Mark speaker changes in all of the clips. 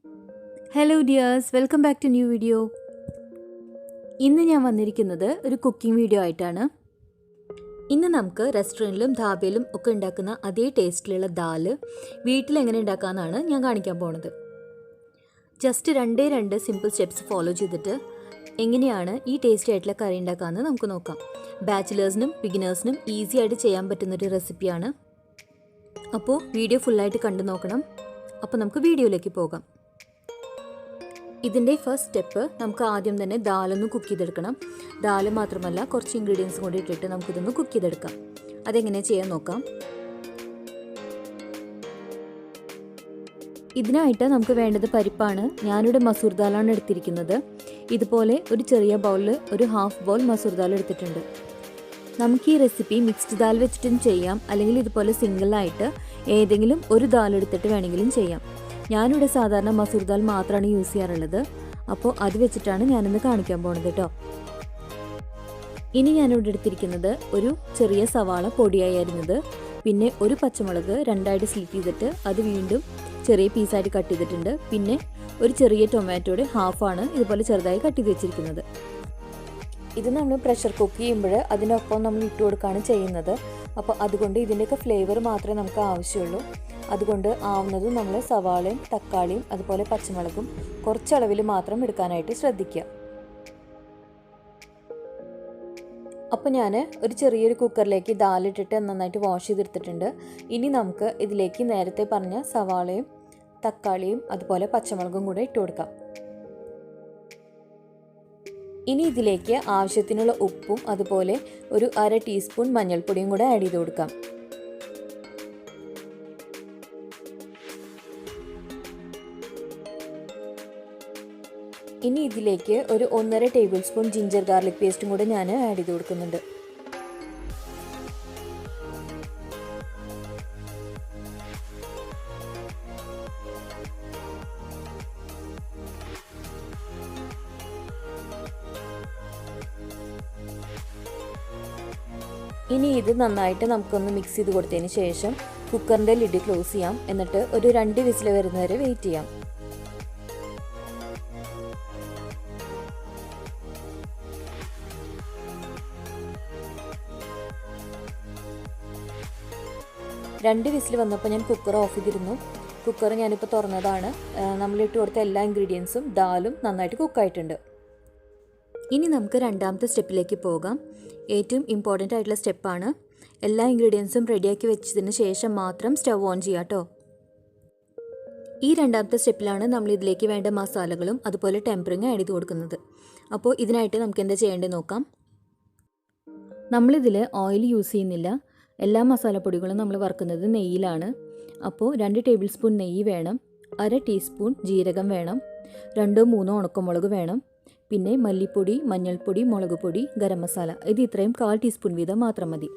Speaker 1: Hello dears, welcome back to new video. ഇന്ന് ഞാൻ വന്നിരിക്കുന്നത് ഒരു കുക്കിംഗ് വീഡിയോ ആയിട്ടാണ്. ഇന്ന് നമുക്ക് റെസ്റ്റോറൻറ്റിലും ധാബയിലും ഒക്കെ ഉണ്ടാക്കുന്ന അതേ ടേസ്റ്റിലുള്ള ദാൽ വീട്ടിലെങ്ങനെ ഉണ്ടാക്കാമെന്നാണ് ഞാൻ കാണിക്കാൻ പോണത്. ജസ്റ്റ് രണ്ട് സിമ്പിൾ സ്റ്റെപ്സ് ഫോളോ ചെയ്തിട്ട് എങ്ങനെയാണ് ഈ ടേസ്റ്റി ആയിട്ടുള്ള കറി ഉണ്ടാക്കാമെന്ന് നമുക്ക് നോക്കാം. ബാച്ചിലേഴ്സിനും ബിഗിനേഴ്സിനും ഈസി ആയിട്ട് ചെയ്യാൻ പറ്റുന്നൊരു റെസിപ്പിയാണ്. അപ്പോൾ വീഡിയോ ഫുള്ളായിട്ട് കണ്ടു നോക്കണം. അപ്പോൾ നമുക്ക് വീഡിയോയിലേക്ക് പോകാം. ഇതിൻ്റെ ഫസ്റ്റ് സ്റ്റെപ്പ് നമുക്ക് ആദ്യം തന്നെ ദാലൊന്ന് കുക്ക് ചെയ്തെടുക്കണം. ദാൽ മാത്രമല്ല കുറച്ച് ഇൻഗ്രീഡിയൻസും കൂടി ഇട്ടിട്ട് നമുക്കിതൊന്ന് കുക്ക് ചെയ്തെടുക്കാം. അതെങ്ങനെ ചെയ്യാൻ നോക്കാം. ഇതിനായിട്ട് നമുക്ക് വേണ്ടത് പരിപ്പാണ്. ഞാനിവിടെ മസൂർ ദാലാണ് എടുത്തിരിക്കുന്നത്. ഇതുപോലെ ഒരു ചെറിയ ബൗളിൽ ഒരു ഹാഫ് ബൗൾ മസൂർ ദാൽ എടുത്തിട്ടുണ്ട്. നമുക്ക് ഈ റെസിപ്പി മിക്സ്ഡ് ദാൽ വെച്ചിട്ടും ചെയ്യാം, അല്ലെങ്കിൽ ഇതുപോലെ സിംഗിളായിട്ട് ഏതെങ്കിലും ഒരു ദാൽ എടുത്തിട്ട് വേണമെങ്കിലും ചെയ്യാം. ഞാനിവിടെ സാധാരണ മസൂർ ദാൽ മാത്രമാണ് യൂസ് ചെയ്യാറുള്ളത്. അപ്പോൾ അത് വെച്ചിട്ടാണ് ഞാനിന്ന് കാണിക്കാൻ പോകുന്നത് കേട്ടോ. ഇനി ഞാനിവിടെ എടുത്തിരിക്കുന്നത് ഒരു ചെറിയ സവാള പൊടിയായി അരിഞ്ഞത്, പിന്നെ ഒരു പച്ചമുളക് രണ്ടായിട്ട് സ്ലിറ്റ് ചെയ്തിട്ട് അത് വീണ്ടും ചെറിയ പീസായിട്ട് കട്ട് ചെയ്തിട്ടുണ്ട്. പിന്നെ ഒരു ചെറിയ ടൊമാറ്റോയുടെ ഹാഫാണ് ഇതുപോലെ ചെറുതായി കട്ട് ചെയ്ത് വെച്ചിരിക്കുന്നത്. ഇത് നമ്മൾ പ്രഷർ കുക്ക് ചെയ്യുമ്പോൾ അതിനൊപ്പം നമ്മൾ ഇട്ട് കൊടുക്കുകയാണ് ചെയ്യുന്നത്. അപ്പോൾ അതുകൊണ്ട് ഇതിൻ്റെയൊക്കെ ഫ്ലേവർ മാത്രമേ നമുക്ക് ആവശ്യമുള്ളൂ. അതുകൊണ്ട് ആവുന്നതും നമ്മൾ സവാളയും തക്കാളിയും അതുപോലെ പച്ചമുളകും കുറച്ചളവിൽ മാത്രം എടുക്കാനായിട്ട് ശ്രദ്ധിക്കുക. അപ്പോൾ ഞാൻ ഒരു ചെറിയൊരു കുക്കറിലേക്ക് ദാലിട്ടിട്ട് നന്നായിട്ട് വാഷ് ചെയ്തെടുത്തിട്ടുണ്ട്. ഇനി നമുക്ക് ഇതിലേക്ക് നേരത്തെ പറഞ്ഞ സവാളയും തക്കാളിയും അതുപോലെ പച്ചമുളകും കൂടെ ഇട്ട് കൊടുക്കാം. ഇനി ഇതിലേക്ക് ആവശ്യത്തിനുള്ള ഉപ്പും അതുപോലെ ഒരു 1/2 ടീസ്പൂൺ മഞ്ഞൾപ്പൊടിയും കൂടെ ആഡ് ചെയ്ത് കൊടുക്കാം. ഇനി ഇതിലേക്ക് ഒരു 1.5 ടേബിൾ സ്പൂൺ ജിഞ്ചർ ഗാർലിക് പേസ്റ്റും കൂടെ ഞാൻ ആഡ് ചെയ്ത് കൊടുക്കുന്നുണ്ട്. ഇനി ഇത് നന്നായിട്ട് നമുക്കൊന്ന് മിക്സ് ചെയ്ത് കൊടുത്തതിന് ശേഷം കുക്കറിൻ്റെ ലിഡ് ക്ലോസ് ചെയ്യാം. എന്നിട്ട് ഒരു 2 വിസിൽ വരുന്നവരെ വെയിറ്റ് ചെയ്യാം. രണ്ട് വിസിൽ വന്നപ്പോൾ ഞാൻ കുക്കർ ഓഫ് ചെയ്തിരുന്നു. കുക്കർ ഞാനിപ്പോൾ തുറന്നതാണ്. നമ്മളിട്ട് കൊടുത്ത എല്ലാ ഇൻഗ്രീഡിയൻസും ദാലും നന്നായിട്ട് കുക്കായിട്ടുണ്ട്. ഇനി നമുക്ക് രണ്ടാമത്തെ സ്റ്റെപ്പിലേക്ക് പോകാം. ഏറ്റവും ഇമ്പോർട്ടൻ്റ് ആയിട്ടുള്ള സ്റ്റെപ്പാണ്. എല്ലാ ഇൻഗ്രീഡിയൻസും റെഡിയാക്കി വെച്ചതിന് ശേഷം മാത്രം സ്റ്റവ് ഓൺ ചെയ്യാം കേട്ടോ. ഈ രണ്ടാമത്തെ സ്റ്റെപ്പിലാണ് നമ്മൾ ഇതിലേക്ക് വേണ്ട മസാലകളും അതുപോലെ ടെമ്പറിങ് ആഡ് ചെയ്ത് കൊടുക്കുന്നത്. അപ്പോൾ ഇതിനായിട്ട് നമുക്ക് എന്താ ചെയ്യേണ്ടത് നോക്കാം. നമ്മളിതിൽ ഓയിൽ യൂസ് ചെയ്യുന്നില്ല. എല്ലാ മസാലപ്പൊടികളും നമ്മൾ വറുക്കുന്നത് നെയ്യിലാണ്. അപ്പോൾ 2 ടേബിൾ സ്പൂൺ നെയ്യ് വേണം, 1/2 ടീസ്പൂൺ ജീരകം വേണം, 2-3 ഉണക്കമുളക് വേണം, പിന്നെ മല്ലിപ്പൊടി, മഞ്ഞൾപ്പൊടി, മുളക് പൊടി, ഗരം മസാല. ഇത് ഇത്രയും 1/4 ടീസ്പൂൺ വീതം മാത്രം മതി.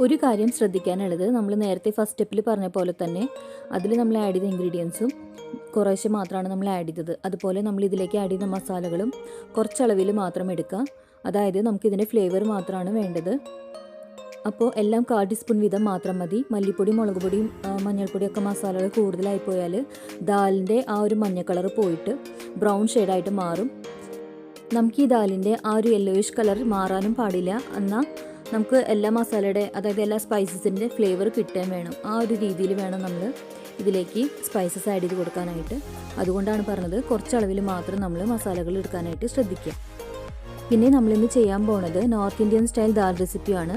Speaker 1: ഒരു കാര്യം ശ്രദ്ധിക്കാനുള്ളത്, നമ്മൾ നേരത്തെ ഫസ്റ്റ് സ്റ്റെപ്പിൽ പറഞ്ഞ പോലെ തന്നെ അതിൽ നമ്മൾ ആഡ് ചെയ്ത ഇൻഗ്രീഡിയൻസും കുറേശ്ശെ മാത്രമാണ് നമ്മൾ ആഡ് ചെയ്തത്. അതുപോലെ നമ്മൾ ഇതിലേക്ക് ആഡ് ചെയ്ത മസാലകളും കുറച്ചളവിൽ മാത്രം എടുക്കുക. അതായത് നമുക്കിതിൻ്റെ ഫ്ലേവർ മാത്രമാണ് വേണ്ടത്. അപ്പോൾ എല്ലാം 1/4 ടീസ്പൂൺ വീതം മാത്രം മതി. മല്ലിപ്പൊടി, മുളക് പൊടിയും മഞ്ഞൾപ്പൊടിയൊക്കെ മസാലകൾ കൂടുതലായി പോയാൽ ദാലിൻ്റെ ആ ഒരു മഞ്ഞ കളർ പോയിട്ട് ബ്രൗൺ ഷെയ്ഡായിട്ട് മാറും. നമുക്ക് ഈ ദാലിൻ്റെ ആ ഒരു യെല്ലോയിഷ് കളർ മാറാനും പാടില്ല. എന്നാൽ നമുക്ക് എല്ലാ മസാലയുടെ അതായത് എല്ലാ സ്പൈസസിൻ്റെ ഫ്ലേവർ കിട്ടാൻ വേണം. ആ ഒരു രീതിയിൽ വേണം നമ്മൾ ഇതിലേക്ക് സ്പൈസസ് ആഡ് ചെയ്ത് കൊടുക്കാനായിട്ട്. അതുകൊണ്ടാണ് പറഞ്ഞത് കുറച്ചളവിൽ മാത്രം നമ്മൾ മസാലകൾ എടുക്കാനായിട്ട് ശ്രദ്ധിക്കുക. പിന്നെ നമ്മളിന്ന് ചെയ്യാൻ പോണത് നോർത്ത് ഇന്ത്യൻ സ്റ്റൈൽ ദാൽ റെസിപ്പിയാണ്.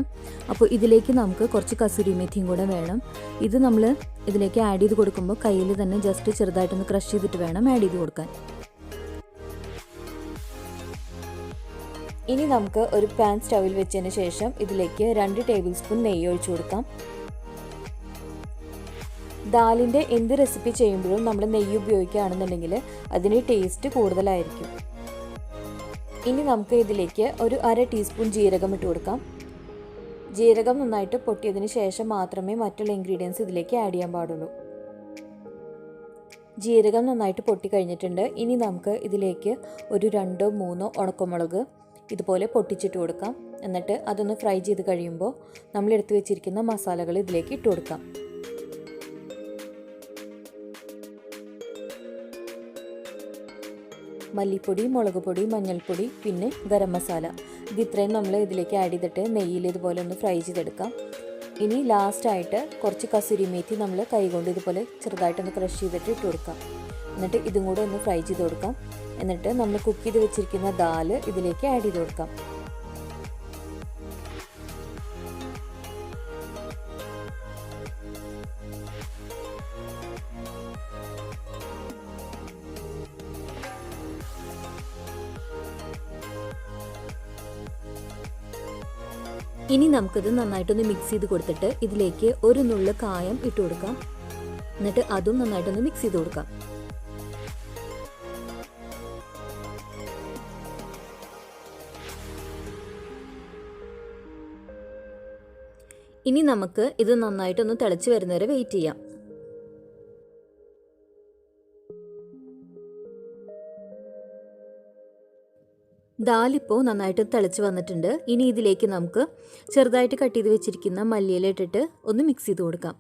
Speaker 1: അപ്പോൾ ഇതിലേക്ക് നമുക്ക് കുറച്ച് കസൂരി മെത്തിയും കൂടെ വേണം. ഇത് നമ്മൾ ഇതിലേക്ക് ആഡ് ചെയ്ത് കൊടുക്കുമ്പോൾ കയ്യിൽ തന്നെ ജസ്റ്റ് ചെറുതായിട്ടൊന്ന് ക്രഷ് ചെയ്തിട്ട് വേണം ആഡ് ചെയ്ത് കൊടുക്കാൻ. ഇനി നമുക്ക് ഒരു പാൻ സ്റ്റൗവിൽ വെച്ചതിന് ശേഷം ഇതിലേക്ക് 2 ടേബിൾ സ്പൂൺ നെയ്യ് ഒഴിച്ചു കൊടുക്കാം. ദാലിൻ്റെ എന്ത് റെസിപ്പി ചെയ്യുമ്പോഴും നമ്മൾ നെയ്യ് ഉപയോഗിക്കുകയാണെന്നുണ്ടെങ്കിൽ അതിന് ടേസ്റ്റ് കൂടുതലായിരിക്കും. ഇനി നമുക്ക് ഇതിലേക്ക് ഒരു 1/2 ടീസ്പൂൺ ജീരകം ഇട്ട് കൊടുക്കാം. ജീരകം നന്നായിട്ട് പൊട്ടിയതിന് ശേഷം മാത്രമേ മറ്റുള്ള ഇൻഗ്രീഡിയൻസ് ഇതിലേക്ക് ആഡ് ചെയ്യാൻ പാടുള്ളൂ. ജീരകം നന്നായിട്ട് പൊട്ടി കഴിഞ്ഞിട്ടുണ്ട്. ഇനി നമുക്ക് ഇതിലേക്ക് ഒരു 2-3 ഉണക്കമുളക് ഇതുപോലെ പൊട്ടിച്ചിട്ട് കൊടുക്കാം. എന്നിട്ട് അതൊന്ന് ഫ്രൈ ചെയ്ത് കഴിയുമ്പോൾ നമ്മൾ എടുത്തു വെച്ചിരിക്കുന്ന മസാലകൾ ഇതിലേക്ക് ഇട്ട് കൊടുക്കാം. മല്ലിപ്പൊടി, മുളക് പൊടി, മഞ്ഞൾപ്പൊടി, പിന്നെ ഗരം മസാല. ഇത് ഇത്രയും നമ്മൾ ഇതിലേക്ക് ആഡ് ചെയ്തിട്ട് നെയ്യിൽ ഇതുപോലെ ഒന്ന് ഫ്രൈ ചെയ്തെടുക്കാം. ഇനി ലാസ്റ്റായിട്ട് കുറച്ച് കസൂരി മേത്തി നമ്മൾ കൈകൊണ്ട് ഇതുപോലെ ചെറുതായിട്ടൊന്ന് ക്രഷ് ചെയ്തിട്ട് ഇട്ട് കൊടുക്കാം. എന്നിട്ട് ഇതും കൂടെ ഒന്ന് ഫ്രൈ ചെയ്ത് കൊടുക്കാം. എന്നിട്ട് നമ്മൾ കുക്ക് ചെയ്ത് വെച്ചിരിക്കുന്ന ദാൽ ഇതിലേക്ക് ആഡ് ചെയ്ത് കൊടുക്കാം. ഇനി നമുക്കിത് നന്നായിട്ടൊന്ന് മിക്സ് ചെയ്ത് കൊടുത്തിട്ട് ഇതിലേക്ക് ഒരു നുള്ളു കായം ഇട്ട് കൊടുക്കാം. എന്നിട്ട് അതും നന്നായിട്ടൊന്ന് മിക്സ് ചെയ്ത് കൊടുക്കാം. ഇനി നമുക്ക് ഇത് നന്നായിട്ടൊന്ന് തിളച്ച് വരുന്നവരെ വെയിറ്റ് ചെയ്യാം. ദാലിപ്പോൾ നന്നായിട്ട് തിളച്ച് വന്നിട്ടുണ്ട്. ഇനി ഇതിലേക്ക് നമുക്ക് ചെറുതായിട്ട് കട്ട് ചെയ്ത് വെച്ചിരിക്കുന്ന മല്ലിയില ഇട്ടിട്ട് ഒന്ന് മിക്സ് ചെയ്ത് കൊടുക്കാം.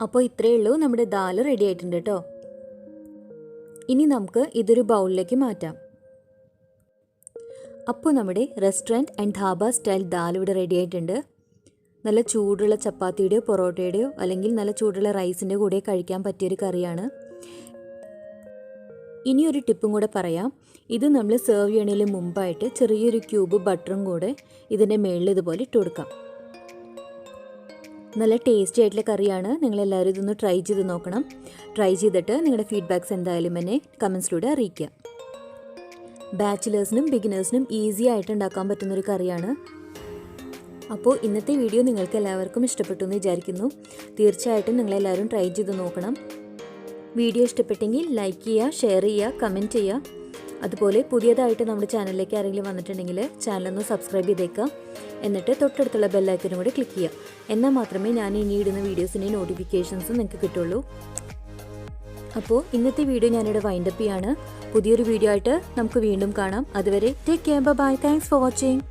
Speaker 1: അപ്പോൾ ഇത്രയേ ഉള്ളൂ, നമ്മുടെ ദാൽ റെഡി ആയിട്ടുണ്ട് കേട്ടോ. ഇനി നമുക്ക് ഇതൊരു ബൗളിലേക്ക് മാറ്റാം. അപ്പോൾ നമ്മുടെ restaurant and dhaba style dal ഇവിടെ റെഡി ആയിട്ടുണ്ട്. നല്ല ചൂടുള്ള ചപ്പാത്തിയുടെയോ പൊറോട്ടയുടെയോ അല്ലെങ്കിൽ നല്ല ചൂടുള്ള റൈസിൻ്റെ കൂടെ കഴിക്കാൻ പറ്റിയൊരു കറിയാണ്. ഇനിയൊരു ടിപ്പും കൂടെ പറയാം. ഇത് നമ്മൾ സെർവ് ചെയ്യണതിന് മുമ്പായിട്ട് ചെറിയൊരു ക്യൂബ് ബട്ടറും കൂടെ ഇതിൻ്റെ മുകളിൽ ഇതുപോലെ ഇട്ട് കൊടുക്കാം. നല്ല ടേസ്റ്റി ആയിട്ടുള്ള കറിയാണ്. നിങ്ങളെല്ലാവരും ഇതൊന്ന് ട്രൈ ചെയ്ത് നോക്കണം. ട്രൈ ചെയ്തിട്ട് നിങ്ങളുടെ ഫീഡ്ബാക്ക്സ് എന്തായാലും എന്നെ കമൻസിലൂടെ അറിയിക്കുക. ബാച്ചിലേഴ്സിനും ബിഗിനേഴ്സിനും ഈസി ആയിട്ട് ഉണ്ടാക്കാൻ പറ്റുന്നൊരു കറിയാണ്. അപ്പോൾ ഇന്നത്തെ വീഡിയോ നിങ്ങൾക്ക് എല്ലാവർക്കും ഇഷ്ടപ്പെട്ടു എന്ന് വിചാരിക്കുന്നു. തീർച്ചയായിട്ടും നിങ്ങളെല്ലാവരും ട്രൈ ചെയ്ത് നോക്കണം. വീഡിയോ ഇഷ്ടപ്പെട്ടെങ്കിൽ ലൈക്ക് ചെയ്യുക, ഷെയർ ചെയ്യുക, കമൻറ്റ് ചെയ്യുക. അതുപോലെ പുതിയതായിട്ട് നമ്മുടെ ചാനലിലേക്ക് ആരെങ്കിലും വന്നിട്ടുണ്ടെങ്കിൽ ചാനലൊന്ന് സബ്സ്ക്രൈബ് ചെയ്തേക്കുക. എന്നിട്ട് തൊട്ടടുത്തുള്ള ബെല്ലൈക്കനും കൂടി ക്ലിക്ക് ചെയ്യുക. എന്നാൽ മാത്രമേ ഞാൻ ഇനി ഇടുന്ന വീഡിയോസിൻ്റെ നോട്ടിഫിക്കേഷൻസ് നിങ്ങൾക്ക് കിട്ടുള്ളൂ. അപ്പോൾ ഇന്നത്തെ വീഡിയോ ഞാനിവിടെ വൈൻഡപ്പ് ചെയ്യാണ്. പുതിയൊരു വീഡിയോ ആയിട്ട് നമുക്ക് വീണ്ടും കാണാം. അതുവരെ take care, bye, thanks for watching.